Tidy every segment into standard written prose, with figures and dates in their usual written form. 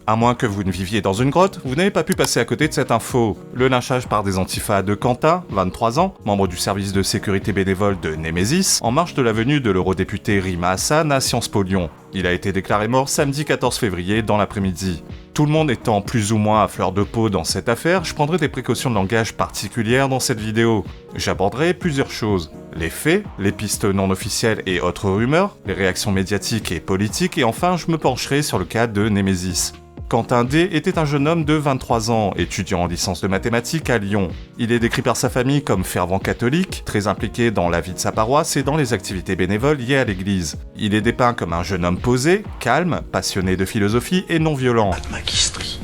À moins que vous ne viviez dans une grotte, vous n'avez pas pu passer à côté de cette info. Le lynchage par des antifas de Quentin, 23 ans, membre du service de sécurité bénévole de Némésis, en marge de la venue de l'eurodéputé Rima Hassan à Sciences Po Lyon. Il a été déclaré mort samedi 14 février dans l'après-midi. Tout le monde étant plus ou moins à fleur de peau dans cette affaire, je prendrai des précautions de langage particulières dans cette vidéo. J'aborderai plusieurs choses. Les faits, les pistes non officielles et autres rumeurs, les réactions médiatiques et politiques, et enfin je me pencherai sur le cas de Némésis. Quentin D était un jeune homme de 23 ans, étudiant en licence de mathématiques à Lyon. Il est décrit par sa famille comme fervent catholique, très impliqué dans la vie de sa paroisse et dans les activités bénévoles liées à l'église. Il est dépeint comme un jeune homme posé, calme, passionné de philosophie et non violent. Ad magistri,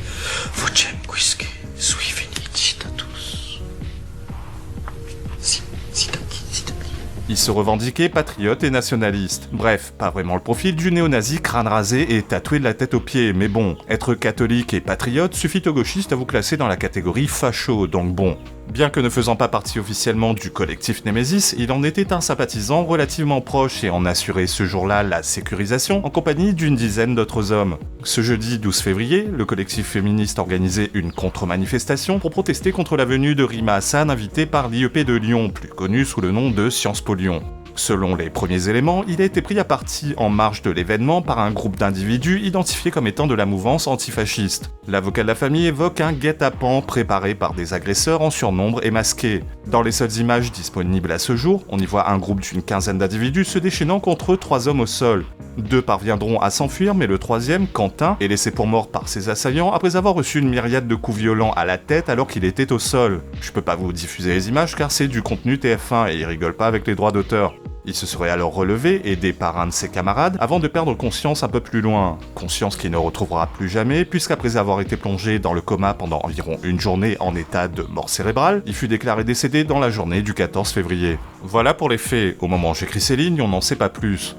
vocem quisque sui felicitatus. Il se revendiquait patriote et nationaliste. Bref, pas vraiment le profil du néo-nazi crâne rasé et tatoué de la tête aux pieds, mais bon, être catholique et patriote suffit aux gauchistes à vous classer dans la catégorie facho, donc bon. Bien que ne faisant pas partie officiellement du collectif Némésis, il en était un sympathisant relativement proche et en assurait ce jour-là la sécurisation en compagnie d'une dizaine d'autres hommes. Ce jeudi 12 février, le collectif féministe organisait une contre-manifestation pour protester contre la venue de Rima Hassan invitée par l'IEP de Lyon, plus connue sous le nom de Sciences Po Lyon. Selon les premiers éléments, il a été pris à partie en marge de l'événement par un groupe d'individus identifiés comme étant de la mouvance antifasciste. L'avocat de la famille évoque un guet-apens préparé par des agresseurs en surnombre et masqués. Dans les seules images disponibles à ce jour, on y voit un groupe d'une quinzaine d'individus se déchaînant contre 3 hommes au sol. 2 parviendront à s'enfuir, mais le troisième, Quentin, est laissé pour mort par ses assaillants après avoir reçu une myriade de coups violents à la tête alors qu'il était au sol. Je peux pas vous diffuser les images car c'est du contenu TF1 et ils rigolent pas avec les droits d'auteur. Il se serait alors relevé, aidé par un de ses camarades, avant de perdre conscience un peu plus loin. Conscience qu'il ne retrouvera plus jamais, puisqu'après avoir été plongé dans le coma pendant environ une journée en état de mort cérébrale, il fut déclaré décédé dans la journée du 14 février. Voilà pour les faits. Au moment où j'écris ces lignes, on n'en sait pas plus.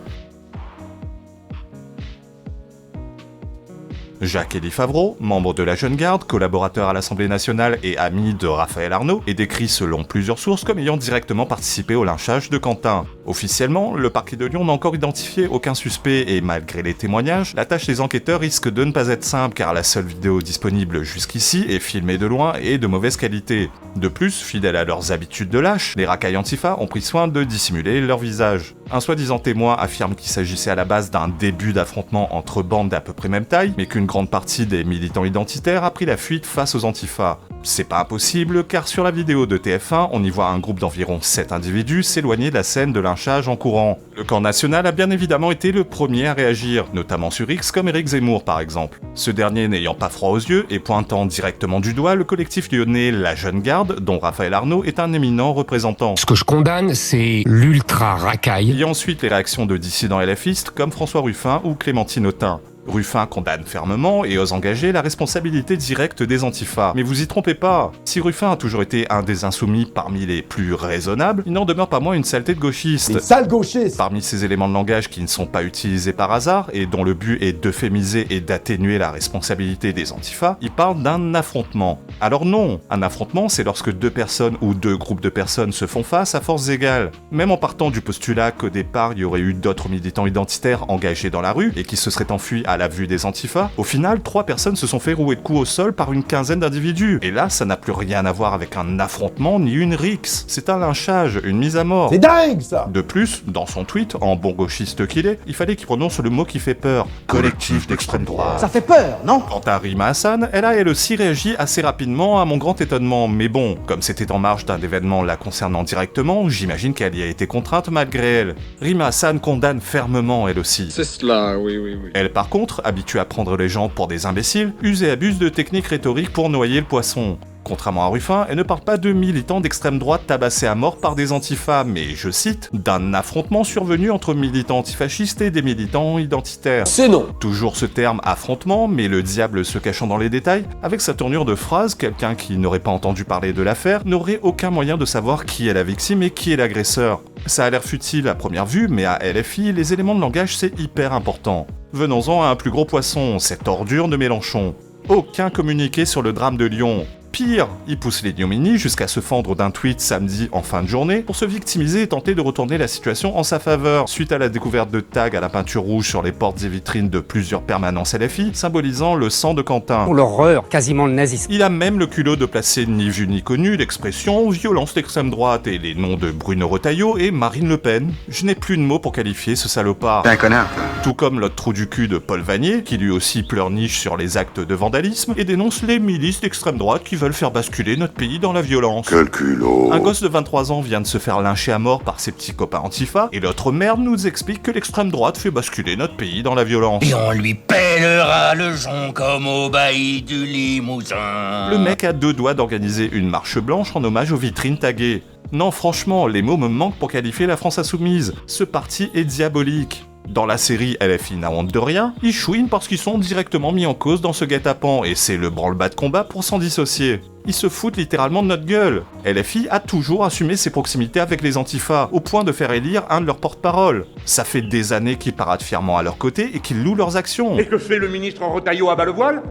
Jacques-Élie Favreau, membre de la Jeune Garde, collaborateur à l'Assemblée nationale et ami de Raphaël Arnaud, est décrit selon plusieurs sources comme ayant directement participé au lynchage de Quentin. Officiellement, le parquet de Lyon n'a encore identifié aucun suspect et malgré les témoignages, la tâche des enquêteurs risque de ne pas être simple car la seule vidéo disponible jusqu'ici est filmée de loin et de mauvaise qualité. De plus, fidèles à leurs habitudes de lâche, les racailles antifa ont pris soin de dissimuler leur visage. Un soi-disant témoin affirme qu'il s'agissait à la base d'un début d'affrontement entre bandes d'à peu près même taille, mais qu'une grande partie des militants identitaires a pris la fuite face aux antifas. C'est pas impossible, car sur la vidéo de TF1, on y voit un groupe d'environ 7 individus s'éloigner de la scène de lynchage en courant. Le camp national a bien évidemment été le premier à réagir, notamment sur X comme Éric Zemmour par exemple. Ce dernier n'ayant pas froid aux yeux et pointant directement du doigt le collectif lyonnais La Jeune Garde, dont Raphaël Arnaud est un éminent représentant. Ce que je condamne, c'est l'ultra-racaille. Il y a ensuite les réactions de dissidents LFistes comme François Ruffin ou Clémentine Autain. Ruffin condamne fermement et ose engager la responsabilité directe des antifas. Mais vous y trompez pas, si Ruffin a toujours été un des insoumis parmi les plus raisonnables, il n'en demeure pas moins une saleté de gauchiste. Une sale gauchiste. Parmi ces éléments de langage qui ne sont pas utilisés par hasard et dont le but est d'euphémiser et d'atténuer la responsabilité des antifas, il parle d'un affrontement. Alors non, un affrontement c'est lorsque 2 personnes ou 2 groupes de personnes se font face à forces égales. Même en partant du postulat qu'au départ il y aurait eu d'autres militants identitaires engagés dans la rue et qui se seraient enfuis à la vue des antifas, au final 3 personnes se sont fait rouer de coups au sol par une quinzaine d'individus. Et là ça n'a plus rien à voir avec un affrontement ni une rixe, c'est un lynchage, une mise à mort. C'est dingue ça. De plus, dans son tweet, en bon gauchiste qu'il est, il fallait qu'il prononce le mot qui fait peur, collectif d'extrême droite. Ça fait peur, non? Quant à Rima Hassan, elle a elle aussi réagi assez rapidement à mon grand étonnement, mais bon, comme c'était en marge d'un événement la concernant directement, j'imagine qu'elle y a été contrainte malgré elle. Rima Hassan condamne fermement elle aussi. C'est cela, oui. Elle par contre, habituée à prendre les gens pour des imbéciles, use et abuse de techniques rhétoriques pour noyer le poisson. Contrairement à Ruffin, elle ne parle pas de militants d'extrême droite tabassés à mort par des antifas, mais, je cite, d'un affrontement survenu entre militants antifascistes et des militants identitaires. C'est non. Toujours ce terme affrontement, mais le diable se cachant dans les détails, avec sa tournure de phrase, quelqu'un qui n'aurait pas entendu parler de l'affaire n'aurait aucun moyen de savoir qui est la victime et qui est l'agresseur. Ça a l'air futile à première vue, mais à LFI, les éléments de langage c'est hyper important. Venons-en à un plus gros poisson, cette ordure de Mélenchon. Aucun communiqué sur le drame de Lyon. Pire, il pousse l'ignominie jusqu'à se fendre d'un tweet samedi en fin de journée pour se victimiser et tenter de retourner la situation en sa faveur, suite à la découverte de tags à la peinture rouge sur les portes et vitrines de plusieurs permanences LFI, symbolisant le sang de Quentin. Pour l'horreur, quasiment le nazisme. Il a même le culot de placer ni vu ni connu l'expression « violence d'extrême droite » et les noms de Bruno Retailleau et Marine Le Pen. Je n'ai plus de mots pour qualifier ce salopard. T'es un connard, toi. Tout comme l'autre trou du cul de Paul Vanier, qui lui aussi pleurniche sur les actes de vandalisme et dénonce les milices d'extrême droite qui veulent faire basculer notre pays dans la violence. Quel culot. Un gosse de 23 ans vient de se faire lyncher à mort par ses petits copains antifa, et l'autre merde nous explique que l'extrême droite fait basculer notre pays dans la violence. Et on lui pèlera le jonc comme au bailli du Limousin. Le mec a 2 doigts d'organiser une marche blanche en hommage aux vitrines taguées. Non, franchement, les mots me manquent pour qualifier la France insoumise. Ce parti est diabolique. Dans la série LFI n'a honte de rien, ils chouinent parce qu'ils sont directement mis en cause dans ce guet-apens, et c'est le branle-bas de combat pour s'en dissocier. Ils se foutent littéralement de notre gueule. LFI a toujours assumé ses proximités avec les antifas, au point de faire élire un de leurs porte-parole. Ça fait des années qu'ils paradent fièrement à leur côté et qu'ils louent leurs actions. Et que fait le ministre Retailleau à bas le voile?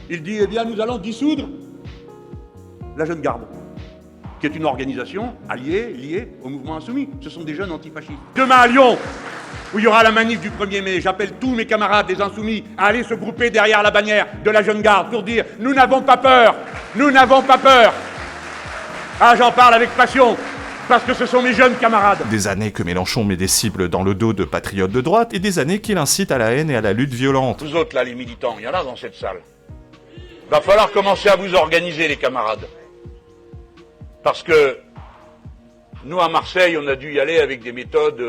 Il dit, eh bien, nous allons dissoudre la Jeune Garde, qui est une organisation liée au mouvement insoumis. Ce sont des jeunes antifascistes. Demain à Lyon, où il y aura la manif du 1er mai, j'appelle tous mes camarades des insoumis à aller se grouper derrière la bannière de la Jeune Garde pour dire « Nous n'avons pas peur. Nous n'avons pas peur !» Ah, j'en parle avec passion, parce que ce sont mes jeunes camarades. Des années que Mélenchon met des cibles dans le dos de patriotes de droite, et des années qu'il incite à la haine et à la lutte violente. Vous autres, là, les militants, il y en a dans cette salle. Va falloir commencer à vous organiser, les camarades. Parce que nous, à Marseille, on a dû y aller avec des méthodes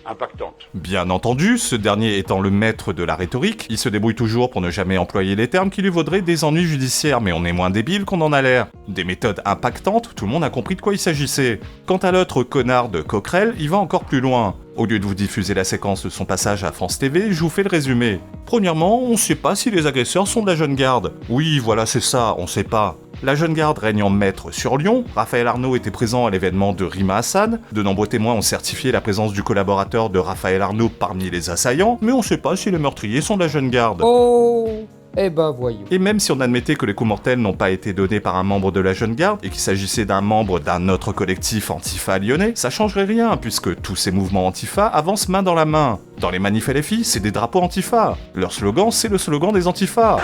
impactante. Bien entendu, ce dernier étant le maître de la rhétorique, il se débrouille toujours pour ne jamais employer les termes qui lui vaudraient des ennuis judiciaires, mais on est moins débile qu'on en a l'air. Des méthodes impactantes, tout le monde a compris de quoi il s'agissait. Quant à l'autre connard de Coquerel, il va encore plus loin. Au lieu de vous diffuser la séquence de son passage à France TV, je vous fais le résumé. Premièrement, on sait pas si les agresseurs sont de la Jeune Garde. Oui, voilà, c'est ça, on sait pas. La Jeune Garde règne en maître sur Lyon, Raphaël Arnaud était présent à l'événement de Rima Hassan, de nombreux témoins ont certifié la présence du collaborateur de Raphaël Arnaud parmi les assaillants, mais on sait pas si les meurtriers sont de la Jeune Garde. Oh, eh ben voyons. Et même si on admettait que les coups mortels n'ont pas été donnés par un membre de la Jeune Garde, et qu'il s'agissait d'un membre d'un autre collectif antifa lyonnais, ça changerait rien, puisque tous ces mouvements antifa avancent main dans la main. Dans les manifs LFI, c'est des drapeaux antifa. Leur slogan, c'est le slogan des antifas.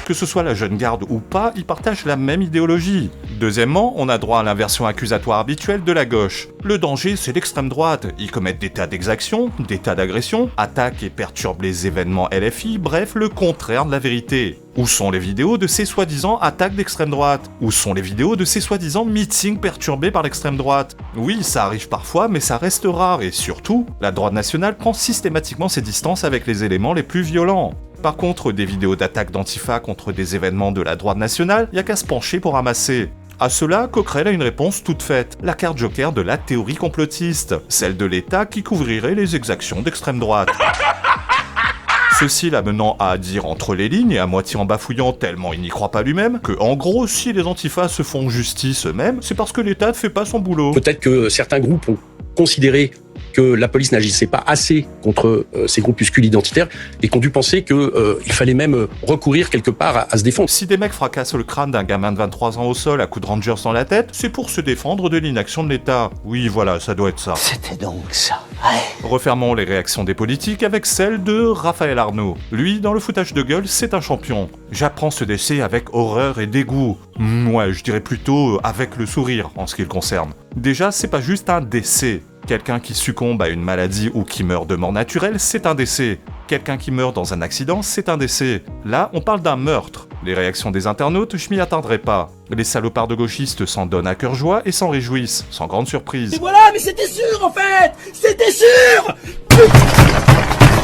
Que ce soit la Jeune Garde ou pas, ils partagent la même idéologie. Deuxièmement, on a droit à l'inversion accusatoire habituelle de la gauche. Le danger, c'est l'extrême droite. Ils commettent des tas d'exactions, des tas d'agressions, attaquent et perturbent les événements LFI, bref, le contraire de la vérité. Où sont les vidéos de ces soi-disant attaques d'extrême droite? Où sont les vidéos de ces soi-disant meetings perturbés par l'extrême droite? Oui, ça arrive parfois, mais ça reste rare, et surtout, la droite nationale prend systématiquement ses distances avec les éléments les plus violents. Par contre, des vidéos d'attaques d'antifa contre des événements de la droite nationale, y a qu'à se pencher pour ramasser. À cela, Coquerel a une réponse toute faite, la carte joker de la théorie complotiste, celle de l'État qui couvrirait les exactions d'extrême droite. Ceci l'amenant à dire entre les lignes et à moitié en bafouillant tellement il n'y croit pas lui-même, que en gros, si les antifas se font justice eux-mêmes, c'est parce que l'État ne fait pas son boulot. Peut-être que certains groupes ont considéré que la police n'agissait pas assez contre ces groupuscules identitaires et qu'on dû penser qu'il fallait même recourir quelque part à se défendre. Si des mecs fracassent le crâne d'un gamin de 23 ans au sol à coups de Rangers dans la tête, c'est pour se défendre de l'inaction de l'État. Oui, voilà, ça doit être ça. C'était donc ça. Ouais. Refermons les réactions des politiques avec celle de Raphaël Arnaud. Lui, dans le foutage de gueule, c'est un champion. J'apprends ce décès avec horreur et dégoût. Ouais, je dirais plutôt avec le sourire en ce qui le concerne. Déjà, c'est pas juste un décès. Quelqu'un qui succombe à une maladie ou qui meurt de mort naturelle, c'est un décès. Quelqu'un qui meurt dans un accident, c'est un décès. Là, on parle d'un meurtre. Les réactions des internautes, je m'y attendrai pas. Les salopards de gauchistes s'en donnent à cœur joie et s'en réjouissent, sans grande surprise. Et voilà, mais c'était sûr en fait! C'était sûr!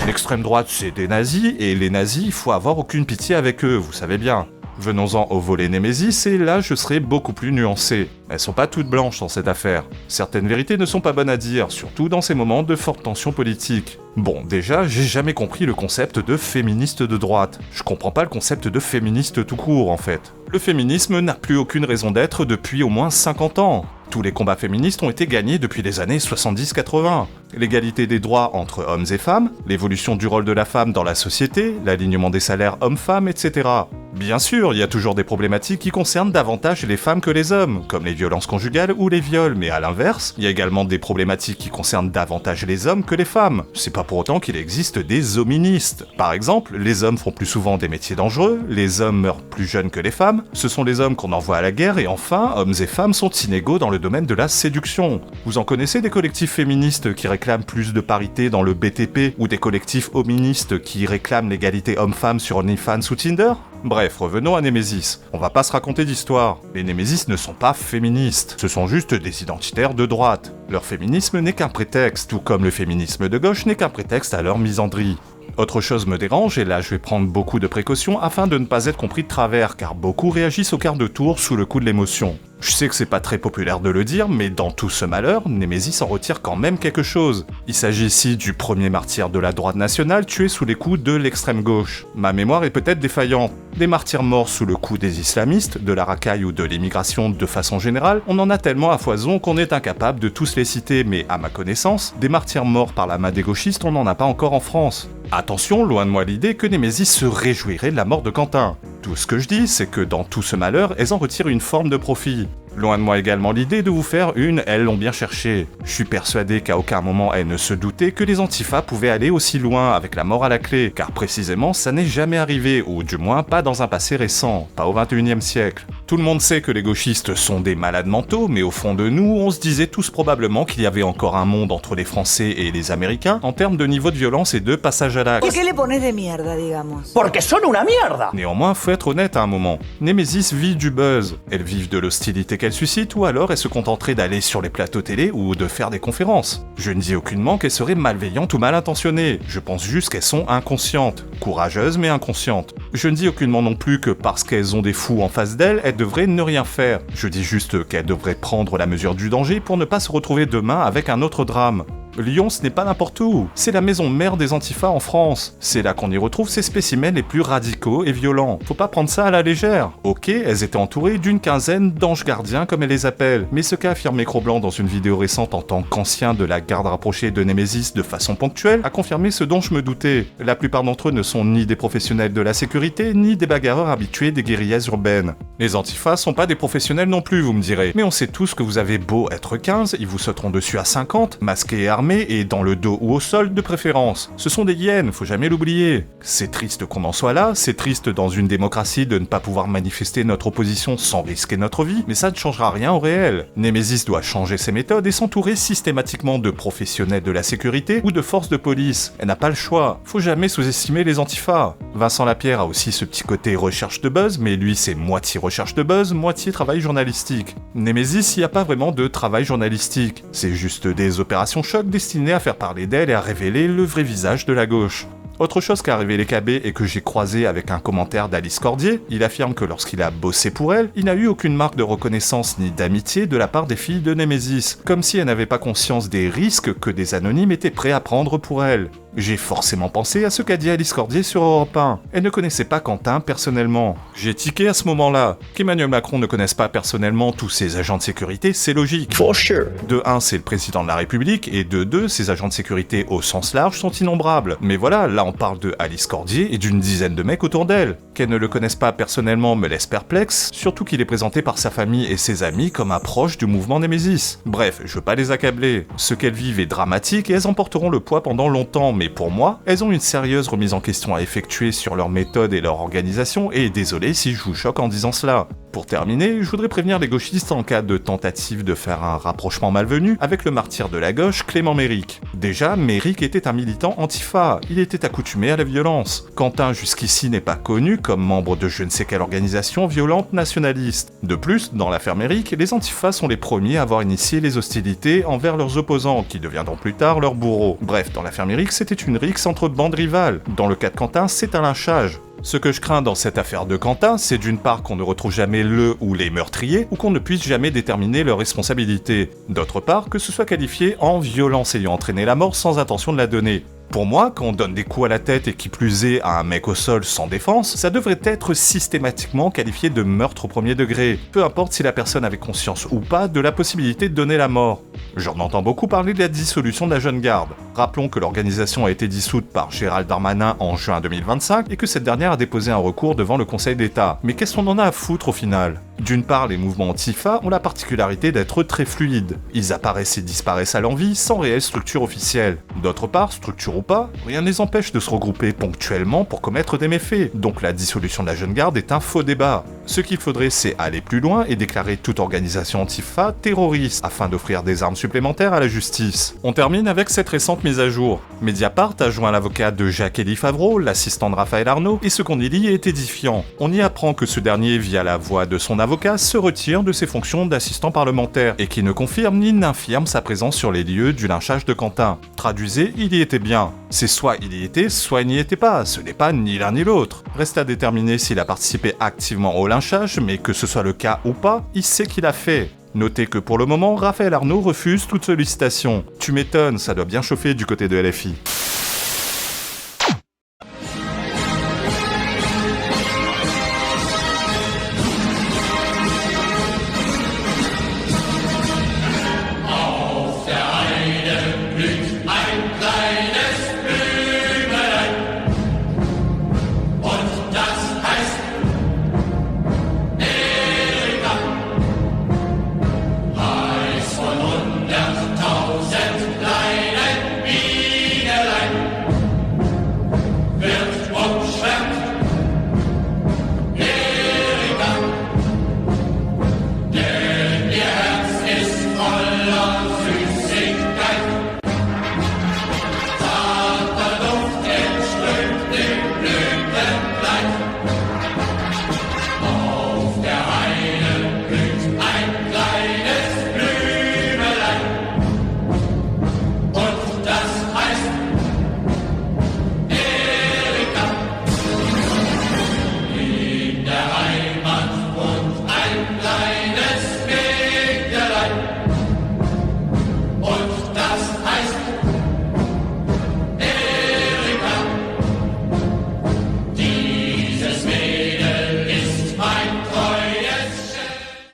L'extrême droite, c'est des nazis, et les nazis, il faut avoir aucune pitié avec eux, vous savez bien. Venons-en au volet Némésis, et là je serai beaucoup plus nuancé. Elles sont pas toutes blanches dans cette affaire. Certaines vérités ne sont pas bonnes à dire, surtout dans ces moments de forte tension politique. Bon, déjà, j'ai jamais compris le concept de féministe de droite. Je comprends pas le concept de féministe tout court, en fait. Le féminisme n'a plus aucune raison d'être depuis au moins 50 ans. Tous les combats féministes ont été gagnés depuis les années 70-80. L'égalité des droits entre hommes et femmes, l'évolution du rôle de la femme dans la société, l'alignement des salaires hommes-femmes, etc. Bien sûr, il y a toujours des problématiques qui concernent davantage les femmes que les hommes, comme les violences conjugales ou les viols, mais à l'inverse, il y a également des problématiques qui concernent davantage les hommes que les femmes. C'est pas pour autant qu'il existe des hoministes. Par exemple, les hommes font plus souvent des métiers dangereux, les hommes meurent plus jeunes que les femmes, ce sont les hommes qu'on envoie à la guerre, et enfin, hommes et femmes sont inégaux dans le domaine de la séduction. Vous en connaissez des collectifs féministes qui réclament plus de parité dans le BTP, ou des collectifs hoministes qui réclament l'égalité homme-femme sur OnlyFans ou Tinder ? Bref, revenons à Némésis. On va pas se raconter d'histoire. Les Némésis ne sont pas féministes, ce sont juste des identitaires de droite. Leur féminisme n'est qu'un prétexte, tout comme le féminisme de gauche n'est qu'un prétexte à leur misandrie. Autre chose me dérange, et là je vais prendre beaucoup de précautions afin de ne pas être compris de travers, car beaucoup réagissent au quart de tour sous le coup de l'émotion. Je sais que c'est pas très populaire de le dire, mais dans tout ce malheur, Némésis en retire quand même quelque chose. Il s'agit ici du premier martyr de la droite nationale tué sous les coups de l'extrême gauche. Ma mémoire est peut-être défaillante. Des martyrs morts sous le coup des islamistes, de la racaille ou de l'immigration de façon générale, on en a tellement à foison qu'on est incapable de tous les citer, mais à ma connaissance, des martyrs morts par la main des gauchistes, on n'en a pas encore en France. Attention, loin de moi l'idée que Némésis se réjouirait de la mort de Quentin. Tout ce que je dis, c'est que dans tout ce malheur, elles en retirent une forme de profit. Loin de moi également l'idée de vous faire une « elles l'ont bien cherché ». Je suis persuadé qu'à aucun moment elles ne se doutaient que les antifas pouvaient aller aussi loin avec la mort à la clé, car précisément ça n'est jamais arrivé, ou du moins pas dans un passé récent, pas au XXIe siècle. Tout le monde sait que les gauchistes sont des malades mentaux, mais au fond de nous, on se disait tous probablement qu'il y avait encore un monde entre les Français et les Américains en termes de niveau de violence et de passage à l'acte. ¿Por qué le pones de mierda, digamos? Porque son una mierda. Néanmoins, faut être honnête à un moment. Némésis vit du buzz. Elles vivent de l'hostilité qu'elles suscitent, ou alors elles se contenteraient d'aller sur les plateaux télé ou de faire des conférences. Je ne dis aucunement qu'elles seraient malveillantes ou mal intentionnées. Je pense juste qu'elles sont inconscientes. Courageuses mais inconscientes. Je ne dis aucunement non plus que parce qu'elles ont des fous en face d'elles, elles devraient ne rien faire. Je dis juste qu'elles devraient prendre la mesure du danger pour ne pas se retrouver demain avec un autre drame. Lyon, ce n'est pas n'importe où. C'est la maison mère des antifas en France. C'est là qu'on y retrouve ces spécimens les plus radicaux et violents. Faut pas prendre ça à la légère. Ok, elles étaient entourées d'une quinzaine d'anges gardiens comme elles les appellent. Mais ce qu'a affirmé Cro-Blanc dans une vidéo récente en tant qu'ancien de la garde rapprochée de Némésis de façon ponctuelle a confirmé ce dont je me doutais. La plupart d'entre eux ne sont ni des professionnels de la sécurité, ni des bagarreurs habitués des guérillas urbaines. Les antifas sont pas des professionnels non plus, vous me direz. Mais on sait tous que vous avez beau être 15, ils vous sauteront dessus à 50, masqués et armés, et dans le dos ou au sol de préférence. Ce sont des hyènes, faut jamais l'oublier. C'est triste qu'on en soit là, c'est triste dans une démocratie de ne pas pouvoir manifester notre opposition sans risquer notre vie, mais ça ne changera rien au réel. Némésis doit changer ses méthodes et s'entourer systématiquement de professionnels de la sécurité ou de forces de police. Elle n'a pas le choix. Faut jamais sous-estimer les antifas. Vincent Lapierre a aussi ce petit côté recherche de buzz, mais lui c'est moitié recherche de buzz, moitié travail journalistique. Némésis, il n'y a pas vraiment de travail journalistique. C'est juste des opérations choc destinées à faire parler d'elle et à révéler le vrai visage de la gauche. Autre chose qu'a révélé KB et que j'ai croisé avec un commentaire d'Alice Cordier, il affirme que lorsqu'il a bossé pour elle, il n'a eu aucune marque de reconnaissance ni d'amitié de la part des filles de Némésis, comme si elle n'avait pas conscience des risques que des anonymes étaient prêts à prendre pour elle. J'ai forcément pensé à ce qu'a dit Alice Cordier sur Europe 1. Elle ne connaissait pas Quentin personnellement. J'ai tiqué à ce moment-là. Qu'Emmanuel Macron ne connaisse pas personnellement tous ses agents de sécurité, c'est logique. For sure. De 1, c'est le président de la République, et de 2, ses agents de sécurité au sens large sont innombrables. Mais voilà, là on parle de Alice Cordier et d'une dizaine de mecs autour d'elle. Qu'elle ne le connaisse pas personnellement me laisse perplexe, surtout qu'il est présenté par sa famille et ses amis comme un proche du mouvement Némésis. Bref, je veux pas les accabler. Ce qu'elles vivent est dramatique et elles en porteront le poids pendant longtemps, mais pour moi, elles ont une sérieuse remise en question à effectuer sur leur méthode et leur organisation, et désolé si je vous choque en disant cela. Pour terminer, je voudrais prévenir les gauchistes en cas de tentative de faire un rapprochement malvenu avec le martyr de la gauche, Clément Méric. Déjà, Méric était un militant antifa, il était accoutumé à la violence. Quentin jusqu'ici n'est pas connu comme membre de je ne sais quelle organisation violente nationaliste. De plus, dans l'affaire Méric, les antifas sont les premiers à avoir initié les hostilités envers leurs opposants, qui deviendront plus tard leurs bourreaux. Bref, dans l'affaire Méric, c'était une rixe entre bandes rivales. Dans le cas de Quentin, c'est un lynchage. Ce que je crains dans cette affaire de Quentin, c'est d'une part qu'on ne retrouve jamais le ou les meurtriers, ou qu'on ne puisse jamais déterminer leur responsabilité. D'autre part, que ce soit qualifié en violence ayant entraîné la mort sans intention de la donner. Pour moi, quand on donne des coups à la tête et qui plus est à un mec au sol sans défense, ça devrait être systématiquement qualifié de meurtre au premier degré, peu importe si la personne avait conscience ou pas de la possibilité de donner la mort. J'en entends beaucoup parler de la dissolution de la Jeune Garde. Rappelons que l'organisation a été dissoute par Gérald Darmanin en juin 2025 et que cette dernière a déposé un recours devant le Conseil d'État. Mais qu'est-ce qu'on en a à foutre au final ? D'une part, les mouvements Antifa ont la particularité d'être très fluides. Ils apparaissent et disparaissent à l'envi sans réelle structure officielle. D'autre part, structure ou pas, rien ne les empêche de se regrouper ponctuellement pour commettre des méfaits. Donc la dissolution de la Jeune Garde est un faux débat. Ce qu'il faudrait, c'est aller plus loin et déclarer toute organisation Antifa terroriste afin d'offrir des armes supplémentaires à la justice. On termine avec cette récente mise à jour. Mediapart a joint l'avocat de Jacques-Élie Favreau, l'assistant de Raphaël Arnaud, et ce qu'on y lit est édifiant. On y apprend que ce dernier, via la voix de son avocat, se retire de ses fonctions d'assistant parlementaire et qui ne confirme ni n'infirme sa présence sur les lieux du lynchage de Quentin. Traduisez, il y était bien. C'est soit il y était, soit il n'y était pas. Ce n'est pas ni l'un ni l'autre. Reste à déterminer s'il a participé activement au lynchage, mais que ce soit le cas ou pas, il sait qu'il a fait. Notez que pour le moment, Raphaël Arnaud refuse toute sollicitation. Tu m'étonnes, ça doit bien chauffer du côté de LFI.